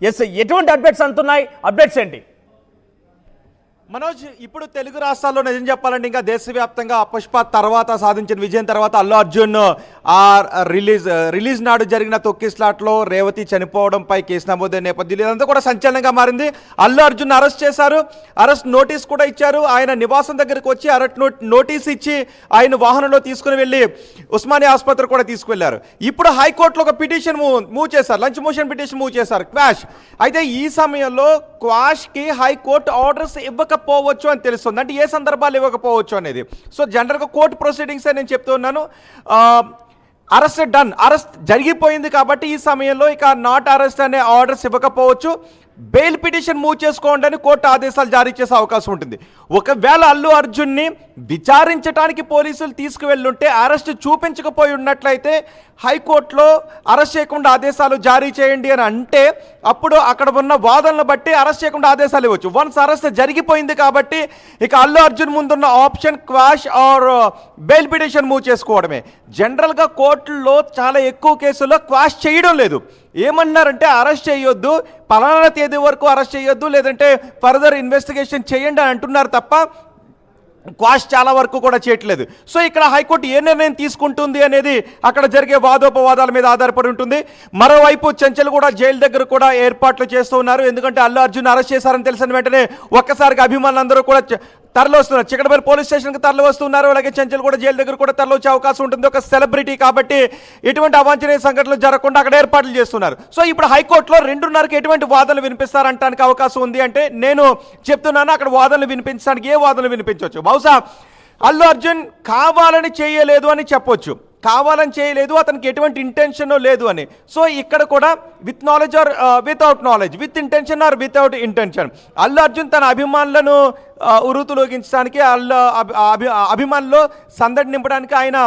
Yes, ఎటువంటి updates అంటున్నాయి? Updates ఏంటి మనోజ్? ఇప్పుడు తెలుగు రాష్ట్రాల్లో నిజం చెప్పాలంటే ఇంకా దేశవ్యాప్తంగా పుష్ప తర్వాత సాధించిన విజయం తర్వాత అల్లు అర్జున్ రిలీజ్ నాడు జరిగిన తొక్కిస్లాట్లో రేవతి చనిపోవడంపై కేసు నమోదైన నేపథ్యంలో ఇదంతా కూడా సంచలనంగా మారింది. అల్లు అర్జున్ అరెస్ట్ చేశారు, అరెస్ట్ నోటీస్ కూడా ఇచ్చారు. ఆయన నివాసం దగ్గరికి వచ్చి అరెస్ట్ నోటీస్ ఇచ్చి ఆయన వాహనంలో తీసుకుని వెళ్ళి ఉస్మానియా ఆసుపత్రి కూడా తీసుకువెళ్లారు. ఇప్పుడు హైకోర్టులో ఒక పిటిషన్ మూవ్ చేశారు, లంచ్ మోషన్ పిటిషన్ మూవ్ చేశారు, క్వాష్. అయితే ఈ సమయంలో క్వాష్కి హైకోర్టు ఆర్డర్స్ ఇవ్వకపోవచ్చు అని తెలుస్తుంది. అంటే ఏ సందర్భాలు ఇవ్వకపోవచ్చు అనేది. సో జనరల్గా కోర్టు ప్రొసీడింగ్స్ నేను చెప్తూ ఉన్నాను. అరెస్ట్ జరిగిపోయింది కాబట్టి ఈ సమయంలో ఇక నాట్ అరెస్ట్ అనే ఆర్డర్స్ ఇవ్వకపోవచ్చు. బెయిల్ పిటిషన్ మూవ్ చేసుకోండి అని కోర్టు ఆదేశాలు జారీ చేసే అవకాశం ఉంటుంది. ఒకవేళ అల్లు అర్జున్ని విచారించడానికి పోలీసులు తీసుకువెళ్ళుంటే అరెస్ట్ చూపించకపోయి ఉన్నట్లయితే హైకోర్టులో అరెస్ట్ చేయకుండా ఆదేశాలు జారీ చేయండి అని అంటే అప్పుడు అక్కడ ఉన్న వాదనలు బట్టి అరెస్ట్ చేయకుండా ఆదేశాలు ఇవ్వచ్చు. వన్స్ అరెస్ట్ జరిగిపోయింది కాబట్టి ఇక అల్లు అర్జున్ ముందున్న option quash or bail petition move చేసుకోవడమే. జనరల్గా కోర్టుల్లో చాలా ఎక్కువ కేసుల్లో క్వాష్ చేయడం లేదు. ఏమన్నారంటే అరెస్ట్ చేయొద్దు, పలానా తేదీ వరకు అరెస్ట్ చేయొద్దు, లేదంటే ఫర్దర్ ఇన్వెస్టిగేషన్ చేయండి అని అంటున్నారు తప్ప క్వాష్ చాలా వరకు కూడా చేయట్లేదు. సో ఇక్కడ హైకోర్టు ఏ నిర్ణయం తీసుకుంటుంది అనేది అక్కడ జరిగే వాదోపవాదాల మీద ఆధారపడి ఉంటుంది. మరోవైపు చెంచల్ కూడా జైలు దగ్గర కూడా ఏర్పాట్లు చేస్తూ ఉన్నారు. ఎందుకంటే అల్లు అర్జున్ అరెస్ట్ చేశారని తెలిసిన వెంటనే ఒక్కసారిగా అభిమానులందరూ కూడా తరలి వస్తున్నారు. చిక్కడపల్లి పోలీస్ స్టేషన్కి తరలి వస్తున్నారు. అలాగే చెంచల్ కూడా జైలు దగ్గర కూడా తరలి వచ్చే అవకాశం ఉంటుంది. ఒక సెలబ్రిటీ కాబట్టి ఎటువంటి అవాంఛనీయ సంఘటనలు జరగకుండా అక్కడ ఏర్పాట్లు చేస్తున్నారు. సో ఇప్పుడు హైకోర్టులో 2:30కి ఎటువంటి వాదనలు వినిపిస్తారంటానికి అవకాశం ఉంది అంటే నేను చెప్తున్నాను అక్కడ వాదనలు వినిపించడానికి ఏ వాదనలు వినిపించవచ్చు. బహుశా అల్లు అర్జున్ కావాలని చేయలేదు అని చెప్పొచ్చు, కావాలని చేయలేదు, అతనికి ఎటువంటి ఇంటెన్షన్ లేదు అని. సో ఇక్కడ కూడా with knowledge or without knowledge, with intention or without intention Allu Arjun తన అభిమానులను ఉరుతులోగించడానికి అభిమానుల్లో సందడి నింపడానికి ఆయన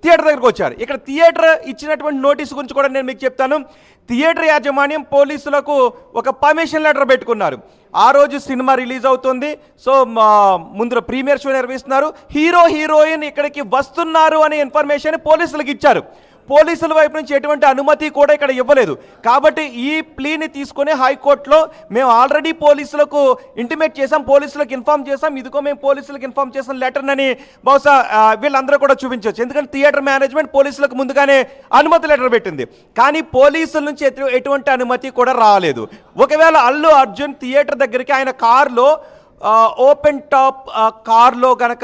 థియేటర్ దగ్గరకు వచ్చారు. ఇక్కడ థియేటర్ ఇచ్చినటువంటి నోటీస్ గురించి కూడా నేను మీకు చెప్తాను. థియేటర్ యాజమాన్యం పోలీసులకు ఒక పర్మిషన్ లెటర్ పెట్టుకున్నారు. ఆ రోజు సినిమా రిలీజ్ అవుతుంది. సో ముందు ప్రీమియర్ షో నిర్వహిస్తున్నారు, హీరోయిన్ ఇక్కడికి వస్తున్నారు అనే ఇన్ఫర్మేషన్ పోలీసులకు ఇచ్చారు. పోలీసుల వైపు నుంచి ఎటువంటి అనుమతి కూడా ఇక్కడ ఇవ్వలేదు. కాబట్టి ఈ ప్లీని తీసుకుని హైకోర్టులో మేము ఆల్రెడీ పోలీసులకు ఇంటిమేట్ చేసాం, పోలీసులకు ఇన్ఫామ్ చేసాం, ఇదిగో మేము పోలీసులకు ఇన్ఫామ్ చేసిన లెటర్నని బహుశా వీళ్ళందరూ కూడా చూపించవచ్చు. ఎందుకంటే థియేటర్ మేనేజ్మెంట్ పోలీసులకు ముందుగానే అనుమతి లెటర్ పెట్టింది. కానీ పోలీసుల నుంచి ఎటువంటి అనుమతి కూడా రాలేదు. ఒకవేళ అల్లు అర్జున్ థియేటర్ దగ్గరికి ఆయన కారులో ఓపెన్ టాప్ కార్లో కనుక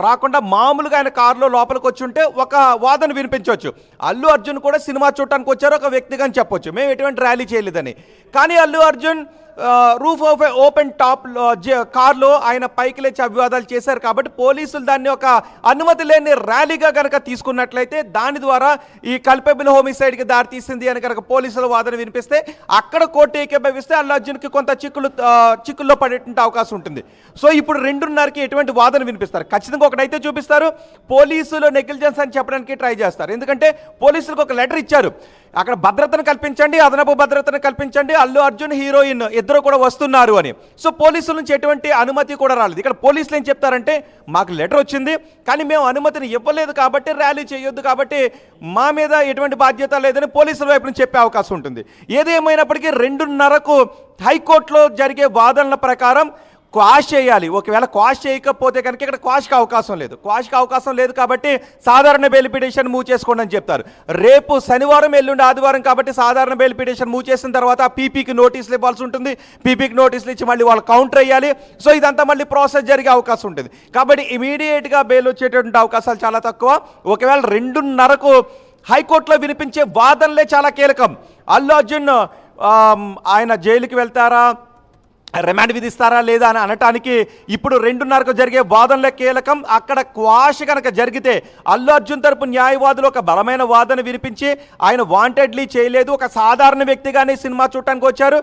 రాకుండా మామూలుగా ఆయన కారులో లోపలికి వచ్చి ఉంటే ఒక వాదన వినిపించవచ్చు. అల్లు అర్జున్ కూడా సినిమా చూడటానికి వచ్చారు ఒక వ్యక్తిగా అని చెప్పొచ్చు, మేము ఎటువంటి ర్యాలీ చేయలేదని. కానీ Allu Arjun roof of open top కార్లో ఆయన పైకి లేచి అభివాదాలు చేశారు. కాబట్టి పోలీసులు దాన్ని ఒక అనుమతి లేని ర్యాలీగా కనుక తీసుకున్నట్లయితే దాని ద్వారా ఈ కల్పబుల్ హోమిసైడ్కి దారితీసింది అని కనుక పోలీసుల వాదన వినిపిస్తే అక్కడ కోర్టు ఏకీభవిస్తే అల్లు అర్జున్కి కొంత చిక్కుల్లో పడేటువంటి అవకాశం ఉంటుంది. సో ఇప్పుడు 2:30కి ఎటువంటి వాదన వినిపిస్తారు? ఖచ్చితంగా ఒకటైతే చూపిస్తారు, పోలీసులు నెగ్లిజెన్స్ అని చెప్పడానికి ట్రై చేస్తారు. ఎందుకంటే పోలీసులకు ఒక లెటర్ ఇచ్చారు, అక్కడ భద్రతను కల్పించండి, అదనపు భద్రతను కల్పించండి, అల్లు అర్జున్ హీరోయిన్ ఇద్దరు కూడా వస్తున్నారు అని. సో పోలీసుల నుంచి ఎటువంటి అనుమతి కూడా రాలేదు. ఇక్కడ పోలీసులు ఏం చెప్తారంటే మాకు లెటర్ వచ్చింది కానీ మేము అనుమతిని ఇవ్వలేదు కాబట్టి ర్యాలీ చేయొద్దు, కాబట్టి మా మీద ఎటువంటి బాధ్యత లేదని పోలీసుల వైపు నుంచి చెప్పే అవకాశం ఉంటుంది. ఏదేమైనప్పటికీ 2:30కు హైకోర్టులో జరిగే వాదనల ప్రకారం క్వాష్ చేయాలి. ఒకవేళ క్వాష్ చేయకపోతే కనుక ఇక్కడ క్వాష్కి అవకాశం లేదు కాబట్టి సాధారణ బెయిల్ పిటిషన్ మూవ్ చేసుకోండి అని చెప్తారు. రేపు శనివారం ఎల్లుండి ఆదివారం కాబట్టి సాధారణ బెయిల్ పిటిషన్ మూవ్ చేసిన తర్వాత పీపీకి నోటీసులు ఇవ్వాల్సి ఉంటుంది. పీపీకి నోటీసులు ఇచ్చి మళ్ళీ వాళ్ళు కౌంటర్ అయ్యాలి. సో ఇదంతా మళ్ళీ ప్రాసెస్ జరిగే అవకాశం ఉంటుంది. కాబట్టి ఇమీడియట్గా బెయిల్ వచ్చేటువంటి అవకాశాలు చాలా తక్కువ. ఒకవేళ 2:30కు హైకోర్టులో వినిపించే వాదనలే చాలా కీలకం. అల్లు అర్జున్ ఆయన జైలుకి వెళ్తారా, రిమాండ్ విధిస్తారా లేదా అని అనటానికి ఇప్పుడు 2:30కు జరిగే వాదనలే కీలకం. అక్కడ క్వాష్ కనుక జరిగితే అల్లు అర్జున్ తరపు న్యాయవాదులు ఒక బలమైన వాదన వినిపించి ఆయన వాంటెడ్లీ చేయలేదు, ఒక సాధారణ వ్యక్తిగానే సినిమా చూడటానికి వచ్చారు,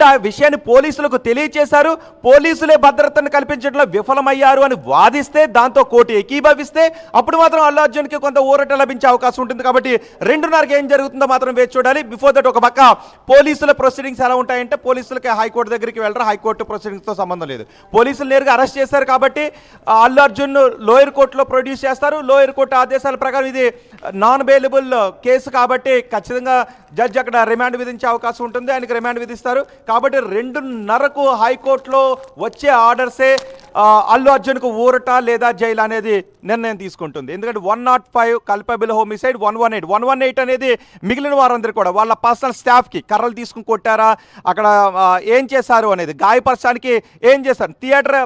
ఆ విషయాన్ని పోలీసులకు తెలియచేశారు, పోలీసులే భద్రతను కల్పించడంలో విఫలమయ్యారు అని వాదిస్తే దాంతో కోర్టు ఏకీభవిస్తే అప్పుడు మాత్రం అల్లు అర్జున్కి కొంత ఊరట లభించే అవకాశం ఉంటుంది. కాబట్టి 2:30కి ఏం జరుగుతుందో మాత్రం వేచి చూడాలి. బిఫోర్ దట్ ఒక పక్క పోలీసుల ప్రొసీడింగ్స్ ఎలా ఉంటాయంటే పోలీసులకి హైకోర్టు దగ్గరికి వెళ్ళరు, హైకోర్టు ప్రొసీడింగ్స్తో సంబంధం లేదు. పోలీసులు నేరుగా అరెస్ట్ చేశారు కాబట్టి అల్లు అర్జున్ లోయర్ కోర్టులో ప్రొడ్యూస్ చేస్తారు. లోయర్ కోర్టు ఆదేశాల ప్రకారం ఇది నాన్ బెయిలబుల్ కేసు కాబట్టి ఖచ్చితంగా జడ్జి అక్కడ రిమాండ్ విధించే అవకాశం ఉంటుంది. ఆయనకి రిమాండ్ విధిస్తారు. కాబట్టి 2:30కు హైకోర్టులో వచ్చే ఆర్డర్సే అల్లు అర్జున్కు ఊరట లేదా జైలు అనేది నిర్ణయం తీసుకుంటుంది. ఎందుకంటే 105 కల్పబుల్ హోమిసైడ్, 118 అనేది మిగిలిన వారందరూ కూడా వాళ్ళ పర్సనల్ స్టాఫ్కి కర్రలు తీసుకుని కొట్టారా, అక్కడ ఏం చేశారు అనేది, గాయపరచడానికి ఏం చేశారు, థియేటర్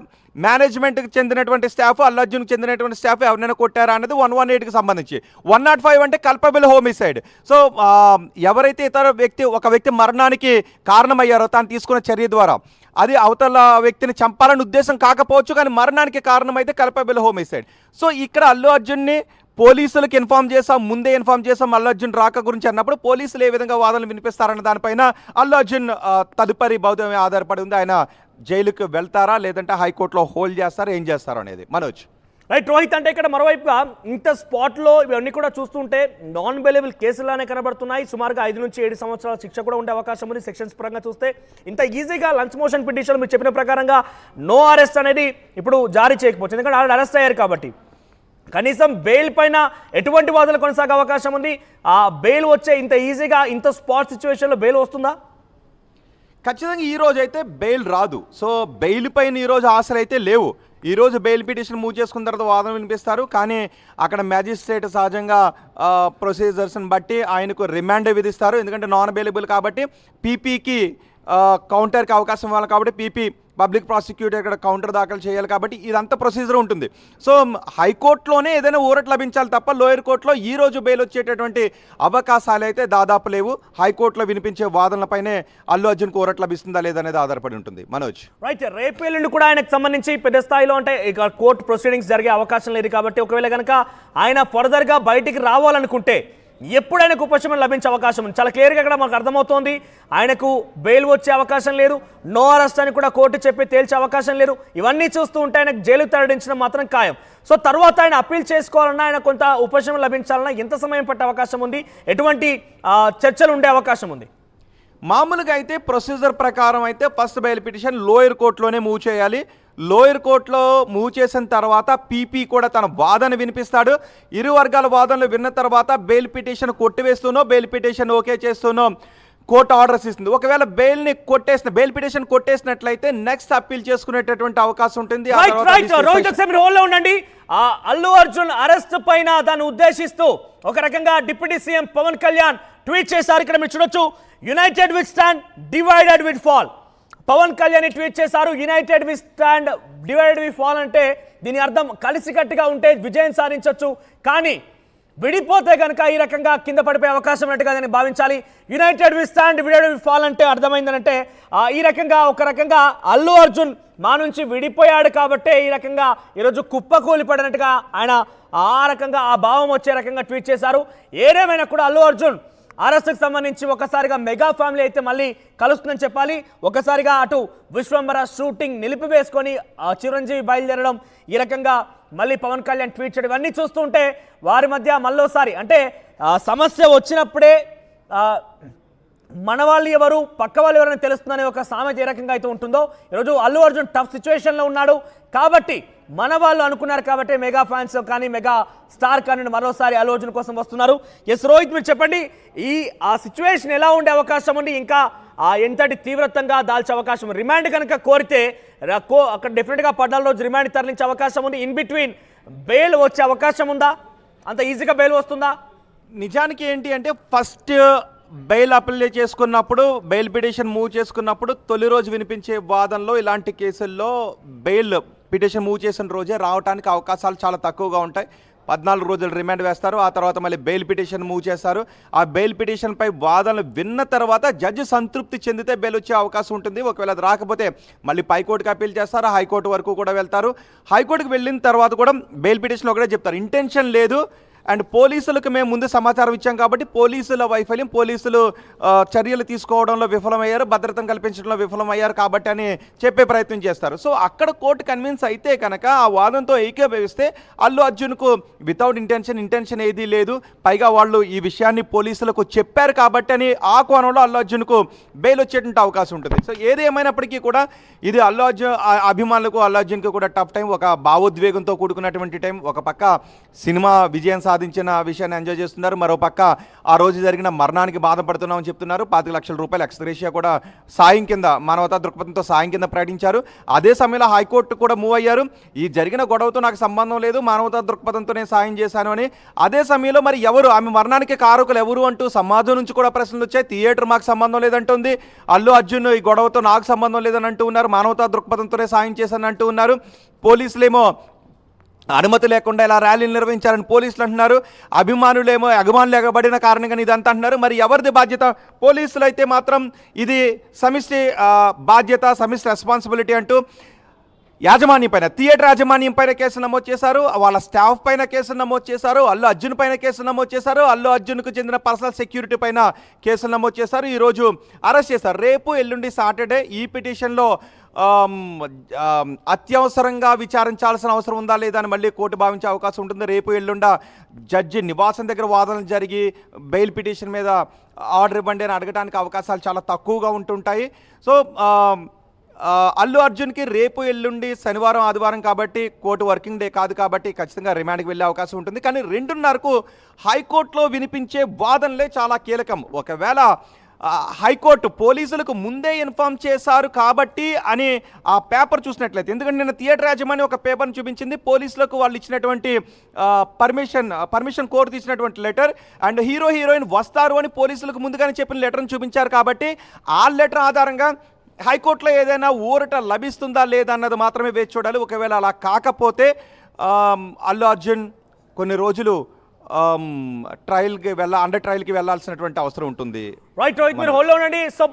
మేనేజ్మెంట్కి చెందినటువంటి స్టాఫ్, అల్లు అర్జున్కి చెందినటువంటి స్టాఫ్ ఎవరైనా కొట్టారా అనేది 118కి సంబంధించి. 105 అంటే కల్పబుల్ హోమిసైడ్. సో ఎవరైతే ఒక వ్యక్తి మరణానికి కారణమయ్యారో తాను తీసుకున్న చర్య ద్వారా అది అవతల వ్యక్తిని చంపాలని ఉద్దేశం కాకపోవచ్చు, కానీ మరణానికి కారణమైతే కల్పబుల్ హోమిసైడ్. సో ఇక్కడ అల్లు అర్జున్ని పోలీసులకు ముందే ఇన్ఫామ్ చేసాం అల్లు అర్జున్ రాక గురించి అన్నప్పుడు పోలీసులు ఏ విధంగా వాదనలు వినిపిస్తారన్న దానిపైన అల్లు అర్జున్ తదుపరి భౌతికమే ఆధారపడి ఉంది. ఆయన జైలుకి వెళ్తారా లేదంటే హైకోర్టులో హోల్డ్ చేస్తారా, ఏం చేస్తారో అనేది. మనోజ్ రైట్ రోహిత్, అంటే ఇక్కడ మరోవైపుగా ఇంత స్పాట్లో ఇవన్నీ కూడా చూస్తుంటే నాన్ బెయిలబుల్ కేసులానే కనబడుతున్నాయి. సుమారుగా 5 నుంచి 7 సంవత్సరాల శిక్ష కూడా ఉండే అవకాశం ఉంది. సెక్షన్స్ పరంగా చూస్తే ఇంత ఈజీగా లంచ్ మోషన్ పిటిషన్ మీరు చెప్పిన ప్రకారంగా నో అరెస్ట్ అనేది ఇప్పుడు జారీ చేయకపోవచ్చు, ఎందుకంటే ఆల్రెడీ అరెస్ట్ అయ్యారు కాబట్టి. కనీసం బెయిల్ పైన ఎటువంటి వాదనలు కొనసాగే అవకాశం ఉంది? ఆ బెయిల్ వచ్చే ఇంత ఈజీగా ఇంత స్పాట్ సిచ్యువేషన్లో బెయిల్ వస్తుందా? ఖచ్చితంగా ఈ రోజు అయితే బెయిల్ రాదు. సో బెయిల్ పైన ఈరోజు ఆశలు అయితే లేవు. ఈరోజు బెయిల్ పిటిషన్ మూవ్ చేసుకున్న తర్వాత వాదన వినిపిస్తారు, కానీ అక్కడ మ్యాజిస్ట్రేట్ సహజంగా ప్రొసీజర్స్ని బట్టి ఆయనకు రిమాండ్ విధిస్తారు. ఎందుకంటే నాన్ బెయిలబుల్ కాబట్టి పీపీకి కౌంటర్కి అవకాశం ఇవ్వాలి కాబట్టి పీపీ పబ్లిక్ ప్రాసిక్యూటర్ ఇక్కడ కౌంటర్ దాఖలు చేయాలి కాబట్టి ఇదంతా ప్రొసీజర్ ఉంటుంది. సో హైకోర్టులోనే ఏదైనా ఊరట లభించాలి తప్ప లోయర్ కోర్టులో ఈ రోజు బెయిల్ వచ్చేటటువంటి అవకాశాలు అయితే దాదాపు లేవు. హైకోర్టులో వినిపించే వాదనలపైనే అల్లు అర్జున్కు ఊరట లభిస్తుందా లేదనేది ఆధారపడి ఉంటుంది. మనోజ్ రైట్, రేపేళ్ళుండి కూడా ఆయనకు సంబంధించి పెద్ద స్థాయిలో అంటే ఇక కోర్టు ప్రొసీడింగ్స్ జరిగే అవకాశం లేదు కాబట్టి ఒకవేళ కనుక ఆయన ఫర్దర్గా బయటికి రావాలనుకుంటే ఎప్పుడు ఆయనకు ఉపశమనం లభించే అవకాశం ఉంది? చాలా క్లియర్గా ఇక్కడ మనకు అర్థమవుతోంది. ఆయనకు బెయిల్ వచ్చే అవకాశం లేదు, నో అరెస్ట్ అని కూడా కోర్టు చెప్పి తేల్చే అవకాశం లేదు. ఇవన్నీ చూస్తూ ఉంటే ఆయనకు జైలుకు తరలించడం మాత్రం ఖాయం. సో తర్వాత ఆయన అప్పీల్ చేసుకోవాలన్నా, ఆయన కొంత ఉపశమనం లభించాలన్నా ఎంత సమయం పట్టే అవకాశం ఉంది? ఎటువంటి చర్చలు ఉండే అవకాశం ఉంది? మామూలుగా అయితే ప్రొసీజర్ ప్రకారం అయితే ఫస్ట్ బెయిల్ పిటిషన్ లోయర్ కోర్టులోనే మూవ్ చేయాలి. లోయర్ కోర్టులో మూవ్ చేసిన తర్వాత పీపీ కూడా తన వాదన వినిపిస్తాడు. ఇరు వర్గాల వాదనలు విన్న తర్వాత బెయిల్ పిటిషన్ కొట్టివేస్తూనో బెయిల్ పిటిషన్ ఓకే చేస్తూనో కోర్టు ఆర్డర్స్ ఇస్తుంది. ఒకవేళ బెయిల్ పిటిషన్ కొట్టేసినట్లయితే నెక్స్ట్ అప్పీల్ చేసుకునేటటువంటి అవకాశం ఉంటుంది. ఉండండి. అల్లు అర్జున్ అరెస్ట్ పైన దాన్ని ఉద్దేశిస్తూ ఒక రకంగా deputy CM Pawan Kalyan tweet చేశారు. ఇక్కడ మీరు చూడొచ్చు, united we stand, divided we fall. Pawan Kalyan tweet చేశారు, united we stand, divided we fall అంటే దీని అర్థం కలిసికట్టుగా ఉంటే విజయం సాధించవచ్చు, కానీ విడిపోతే కనుక ఈ రకంగా కింద పడిపోయే అవకాశం ఉన్నట్టుగా దాన్ని భావించాలి. United we stand, divided we fall అంటే అర్థమైందనంటే ఈ రకంగా ఒక రకంగా అల్లు అర్జున్ మా నుంచి విడిపోయాడు కాబట్టే ఈ రకంగా ఈరోజు కుప్పకూలిపడినట్టుగా ఆయన ఆ రకంగా ఆ భావం వచ్చే రకంగా ట్వీట్ చేశారు. ఏదేమైనా కూడా అల్లు అర్జున్ అరెస్ట్కి సంబంధించి ఒకసారిగా మెగా ఫ్యామిలీ అయితే మళ్ళీ కలుస్తుందని చెప్పాలి. ఒకసారిగా అటు విశ్వంబర షూటింగ్ నిలిపివేసుకొని చిరంజీవి బయలుదేరడం, ఈ రకంగా మళ్ళీ పవన్ కళ్యాణ్ ట్వీట్ చేయడం, ఇవన్నీ చూస్తుంటే వారి మధ్య మళ్ళోసారి అంటే సమస్య వచ్చినప్పుడే మన వాళ్ళు ఎవరు పక్క వాళ్ళు ఎవరైనా తెలుస్తుందనే ఒక సామెత ఏ రకంగా అయితే ఉంటుందో, ఈరోజు అల్లు అర్జున్ టఫ్ సిచ్యువేషన్లో ఉన్నాడు కాబట్టి మన వాళ్ళు అనుకున్నారు కాబట్టి మెగా ఫ్యాన్స్ కానీ మెగా స్టార్ కానీ మరోసారి అల్లు అర్జున్ కోసం వస్తున్నారు. ఎస్ రోహిత్, మీరు చెప్పండి, ఆ సిచ్యువేషన్ ఎలా ఉండే అవకాశం ఉంది? ఇంకా ఎంతటి తీవ్రతంగా దాల్చే అవకాశం? రిమాండ్ కనుక కోరితే అక్కడ డెఫినెట్గా 14 రోజు రిమాండ్ తరలించే అవకాశం ఉంది. ఇన్ బిట్వీన్ బెయిల్ వచ్చే అవకాశం ఉందా? అంత ఈజీగా బెయిల్ వస్తుందా? నిజానికి ఏంటి అంటే ఫస్ట్ బెయిల్ అప్లై చేసుకున్నప్పుడు, బెయిల్ పిటిషన్ మూవ్ చేసుకున్నప్పుడు తొలి రోజు వినిపించే వాదనలో ఇలాంటి కేసుల్లో బెయిల్ పిటిషన్ మూవ్ చేసిన రోజే రావడానికి అవకాశాలు చాలా తక్కువగా ఉంటాయి. 14 రోజులు రిమాండ్ వేస్తారు, ఆ తర్వాత మళ్ళీ బెయిల్ పిటిషన్ మూవ్ చేస్తారు. ఆ బెయిల్ పిటిషన్పై వాదనలు విన్న తర్వాత జడ్జి సంతృప్తి చెందితే బెయిల్ వచ్చే అవకాశం ఉంటుంది. ఒకవేళ అది రాకపోతే మళ్ళీ పైకోర్టుకి అప్పీల్ చేస్తారు, హైకోర్టు వరకు కూడా వెళ్తారు. హైకోర్టుకి వెళ్ళిన తర్వాత కూడా బెయిల్ పిటిషన్ ఒకటే చెప్తారు, ఇంటెన్షన్ లేదు, అండ్ పోలీసులకు మేము ముందు సమాచారం ఇచ్చాం కాబట్టి పోలీసుల వైఫల్యం, పోలీసులు చర్యలు తీసుకోవడంలో విఫలమయ్యారు, భద్రతను కల్పించడంలో విఫలమయ్యారు కాబట్టి అని చెప్పే ప్రయత్నం చేస్తారు. సో అక్కడ కోర్టు కన్విన్స్ అయితే కనుక ఆ వాదంతో ఏకీభవిస్తే అల్లు అర్జున్కు వితౌట్ ఇంటెన్షన్ ఏదీ లేదు, పైగా వాళ్ళు ఈ విషయాన్ని పోలీసులకు చెప్పారు కాబట్టి అని ఆ కోణంలో అల్లు అర్జున్కు బెయిల్ వచ్చేటువంటి అవకాశం ఉంటుంది. సో ఏది ఏమైనప్పటికీ కూడా ఇది అల్లు అర్జున్ అభిమానులకు, అల్లు అర్జున్కి కూడా టఫ్ టైం, ఒక భావోద్వేగంతో కూడుకున్నటువంటి టైం. ఒక పక్క సినిమా విజయం సాధించిన విషయాన్ని ఎంజాయ్ చేస్తున్నారు, మరో పక్క ఆ రోజు జరిగిన మరణానికి బాధపడుతున్నామని చెప్తున్నారు. 25 లక్షల రూపాయలు ఎక్స్గ్రేషియా కూడా సాయం కింద, మానవతా దృక్పథంతో సాయం కింద ప్రకటించారు. అదే సమయంలో హైకోర్టు కూడా మూవ్ అయ్యారు, ఈ జరిగిన గొడవతో నాకు సంబంధం లేదు, మానవతా దృక్పథంతో నేను సాయం చేశాను అని. అదే సమయంలో మరి ఎవరు ఆమె మరణానికి కారకులు ఎవరు అంటూ సమాజం నుంచి కూడా ప్రశ్నలు వచ్చాయి. థియేటర్ మాకు సంబంధం లేదంటుంది, అల్లు అర్జున్ ఈ గొడవతో నాకు సంబంధం లేదని అంటూ ఉన్నారు, మానవతా దృక్పథంతోనే సాయం చేశాను అంటూ ఉన్నారు. పోలీసులేమో అనుమతి లేకుండా ఇలా ర్యాలీలు నిర్వహించారని పోలీసులు అంటున్నారు, అభిమానులు ఎగబడిన కారణంగా ఇదంతా అంటున్నారు. మరి ఎవరిది బాధ్యత? పోలీసులు అయితే మాత్రం ఇది సమిష్టి బాధ్యత, సమిష్టి రెస్పాన్సిబిలిటీ అంటూ యాజమాన్యం పైన, థియేటర్ యాజమాన్యం పైన కేసు నమోదు చేశారు, వాళ్ళ స్టాఫ్ పైన కేసులు నమోదు చేశారు, అల్లు అర్జున్ పైన కేసులు నమోదు చేశారు, అల్లు అర్జున్కు చెందిన పర్సనల్ సెక్యూరిటీ పైన కేసులు నమోదు చేశారు. ఈరోజు అరెస్ట్ చేశారు. రేపు ఎల్లుండి సాటర్డే ఈ పిటిషన్లో అత్యవసరంగా విచారించాల్సిన అవసరం ఉందా లేదా అని మళ్ళీ కోర్టు భావించే అవకాశం ఉంటుంది. రేపు ఎల్లుండ జడ్జి నివాసం దగ్గర వాదనలు జరిగి బెయిల్ పిటిషన్ మీద ఆర్డర్ ఇవ్వండి అని అడగడానికి అవకాశాలు చాలా తక్కువగా ఉంటుంటాయి. సో అల్లు అర్జున్కి రేపు ఎల్లుండి శనివారం ఆదివారం కాబట్టి కోర్టు వర్కింగ్ డే కాదు కాబట్టి ఖచ్చితంగా రిమాండ్కి వెళ్ళే అవకాశం ఉంటుంది. కానీ 2:30కు హైకోర్టులో వినిపించే వాదనలే చాలా కీలకం. ఒకవేళ హైకోర్టు పోలీసులకు ముందే ఇన్ఫార్మ్ చేశారు కాబట్టి అని ఆ పేపర్ చూసినట్లయితే, ఎందుకంటే నిన్న థియేటర్ యాజమాన్యం ఒక పేపర్ని చూపించింది, పోలీసులకు వాళ్ళు ఇచ్చినటువంటి పర్మిషన్ కోర్టు తీసినటువంటి లెటర్ అండ్ హీరోయిన్ వస్తారు అని పోలీసులకు ముందుగానే చెప్పిన లెటర్ని చూపించారు కాబట్టి ఆ లెటర్ ఆధారంగా హైకోర్టులో ఏదైనా ఊరట లభిస్తుందా లేదా అన్నది మాత్రమే వేచి చూడాలి. ఒకవేళ అలా కాకపోతే అల్లు అర్జున్ కొన్ని రోజులు అండర్ ట్రయల్కి వెళ్ళాల్సినటువంటి అవసరం ఉంటుంది. రైట్, మీరు హోల్డ్ ఉండండి. సో